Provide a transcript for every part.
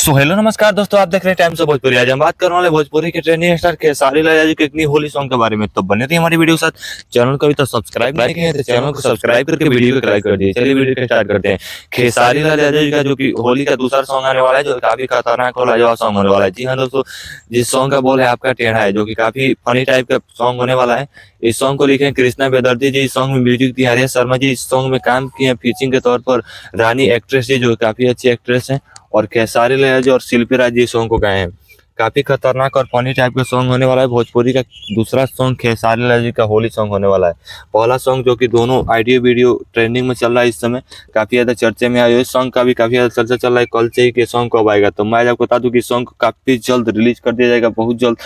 So hello नमस्कार दोस्तों, आप देख रहे हैं टाइम्स ऑफ भोजपुरी। आज हम बात करने वाले भोजपुरी के ट्रेंडिंग स्टार खेसारी लाल यादव के एक नई होली सॉन्ग के बारे में। तो बने रहिए हमारी वीडियो के साथ। चैनल को अभी तो सब्सक्राइब नहीं किए हैं तो चैनल को सब्सक्राइब करके वीडियो को लाइक कर दिए। चलिए वीडियो को स्टार्ट करते हैं। खेसारी लाल यादव जी का जो कि होली का दूसरा सॉन्ग आने वाला है, जो काफी खतरनाक और लाजवाब सॉन्ग होने वाला है। जी हाँ दोस्तों, जिस सॉन्ग का बोल है आपका टेढ़ा है, जो कि काफी फनी टाइप का सॉन्ग होने वाला है। इस सॉन्ग को लिखे हैं कृष्णा बेदर्जी जी। इस सॉन्ग में म्यूजिक दिया है शर्मा जी। इस सॉन्ग में काम किए हैं फीचिंग के तौर पर रानी एक्ट्रेस जी, जो काफी अच्छी एक्ट्रेस हैं। और खेसारी लाल जी और शिल्पी राज जी सॉन्ग को गाए हैं। काफी खतरनाक और फनी टाइप का सॉन्ग होने वाला है। भोजपुरी का दूसरा सॉन्ग खेसारी लाल जी का होली सॉन्ग होने वाला है। पहला सॉन्ग जो कि दोनों ऑडियो वीडियो ट्रेंडिंग में चल रहा है इस समय, काफी ज्यादा चर्चे में आया। इस सॉन्ग का भी काफी ज्यादा चर्चा चल रहा है। कल से ही के सॉन्ग कब आएगा, तो मैं आपको बता दूं कि सॉन्ग को काफी जल्द रिलीज कर दिया जाएगा। बहुत जल्द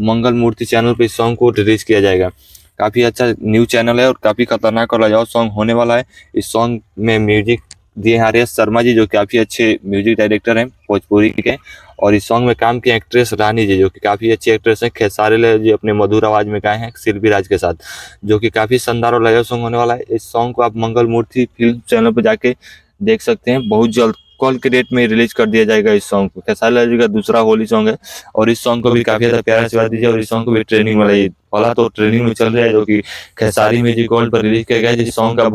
मंगल मूर्ति चैनल पे इस सॉन्ग को रिलीज किया जाएगा। काफी अच्छा न्यूज चैनल है और काफी खतरनाक और लाजवाब सॉन्ग होने वाला है। इस सॉन्ग में म्यूजिक दिए हरीश शर्मा जी, जो काफी अच्छे म्यूजिक डायरेक्टर हैं भोजपुरी के। और इस सॉन्ग में काम की एक्ट्रेस रानी जी, जो कि काफी अच्छी एक्ट्रेस हैं। खेसारी लाल जी अपने मधुर आवाज में गाए हैं शिल्पी राज के साथ, जो कि काफी शानदार और लाजवाब सॉन्ग होने वाला है। इस सॉन्ग को आप मंगल मूर्ति फिल्म चैनल पर जाके देख सकते हैं। बहुत जल्द कल के डेट में रिलीज कर दिया जाएगा इस सॉन्ग को। खेसारी लाल जी का दूसरा होली सॉन्ग है और इस सॉन्ग को भी काफी ज्यादा प्यारा आशीर्वाद दीजिए। और इस सॉन्ग को भी ट्रेनिंग वाला, पहला तो ट्रेनिंग में चल रहा है, जो कि खेसारी म्यूजिक वर्ल्ड पर रिलीज किया गया है। जिस सॉन्ग का